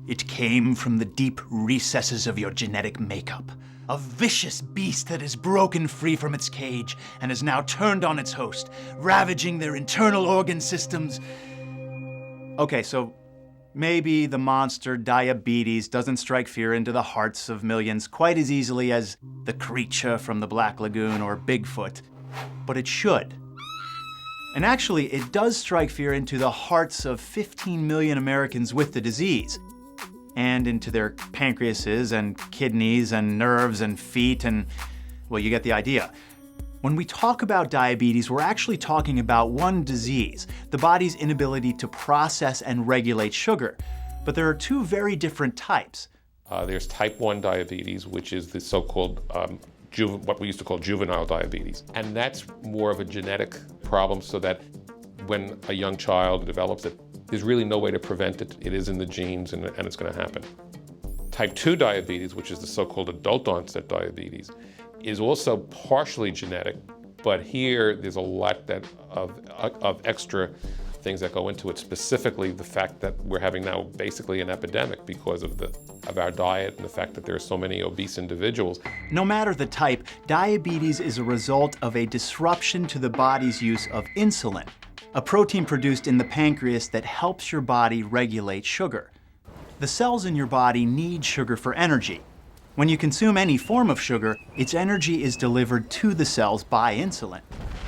It came from the deep recesses of your genetic makeup. A vicious beast that has broken free from its cage and has now turned on its host, ravaging their internal organ systems. Okay, so maybe the monster diabetes doesn't strike fear into the hearts of millions quite as easily as the creature from the Black Lagoon or Bigfoot, but it should. And actually, it does strike fear into the hearts of 15 million Americans with the disease, and into their pancreases and kidneys and nerves and feet and, well, you get the idea. When we talk about diabetes, we're actually talking about one disease, the body's inability to process and regulate sugar. But there are two very different types. There's type 1 diabetes, which is the so-called what we used to call juvenile diabetes. And that's more of a genetic problem, so that when a young child develops it, there's really no way to prevent it. It is in the genes, and it's going to happen. Type 2 diabetes, which is the so-called adult onset diabetes, is also partially genetic, but here there's a lot of extra things that go into it, specifically the fact that we're having now basically an epidemic because of our diet and the fact that there are so many obese individuals. No matter the type, diabetes is a result of a disruption to the body's use of insulin, a protein produced in the pancreas that helps your body regulate sugar. The cells in your body need sugar for energy. When you consume any form of sugar, its energy is delivered to the cells by insulin.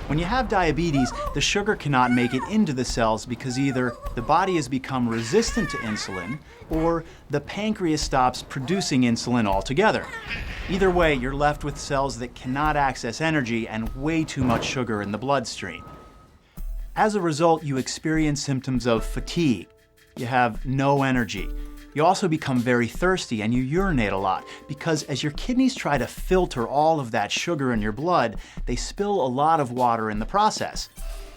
When you have diabetes, the sugar cannot make it into the cells because either the body has become resistant to insulin or the pancreas stops producing insulin altogether. Either way, you're left with cells that cannot access energy and way too much sugar in the bloodstream. As a result, you experience symptoms of fatigue. You have no energy. You also become very thirsty and you urinate a lot because as your kidneys try to filter all of that sugar in your blood, they spill a lot of water in the process.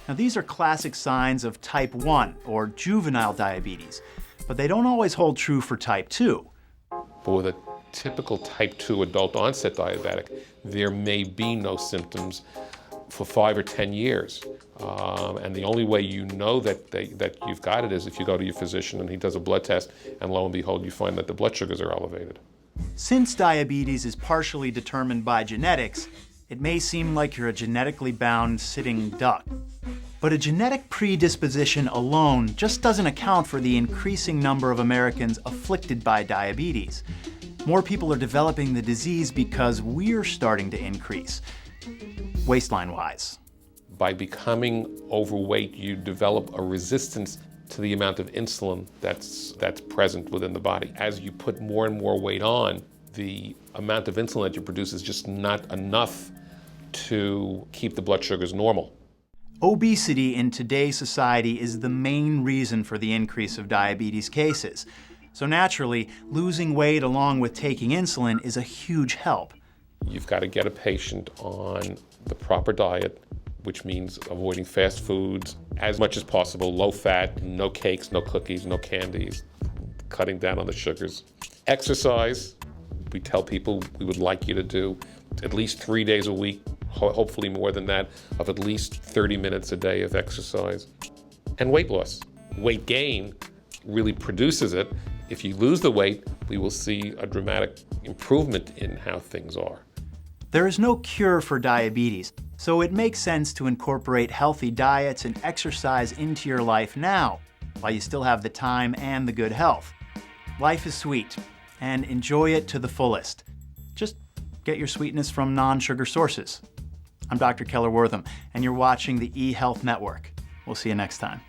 Now, these are classic signs of type 1 or juvenile diabetes, but they don't always hold true for type 2. But with a typical type 2 adult onset diabetic, there may be no symptoms for 5 or 10 years. And the only way you know that you've got it is if you go to your physician and he does a blood test, and lo and behold, you find that the blood sugars are elevated. Since diabetes is partially determined by genetics, it may seem like you're a genetically bound sitting duck. But a genetic predisposition alone just doesn't account for the increasing number of Americans afflicted by diabetes. More people are developing the disease because we're starting to increase, waistline-wise. By becoming overweight, you develop a resistance to the amount of insulin that's present within the body. As you put more and more weight on, the amount of insulin that you produce is just not enough to keep the blood sugars normal. Obesity in today's society is the main reason for the increase of diabetes cases. So naturally, losing weight along with taking insulin is a huge help. You've got to get a patient on the proper diet, which means avoiding fast foods as much as possible, low fat, no cakes, no cookies, no candies, cutting down on the sugars. Exercise, we tell people we would like you to do at least 3 days a week, hopefully more than that, of at least 30 minutes a day of exercise. And weight loss. Weight gain really produces it. If you lose the weight, we will see a dramatic improvement in how things are. There is no cure for diabetes, so it makes sense to incorporate healthy diets and exercise into your life now, while you still have the time and the good health. Life is sweet, and enjoy it to the fullest. Just get your sweetness from non-sugar sources. I'm Dr. Keller Wortham, and you're watching the eHealth Network. We'll see you next time.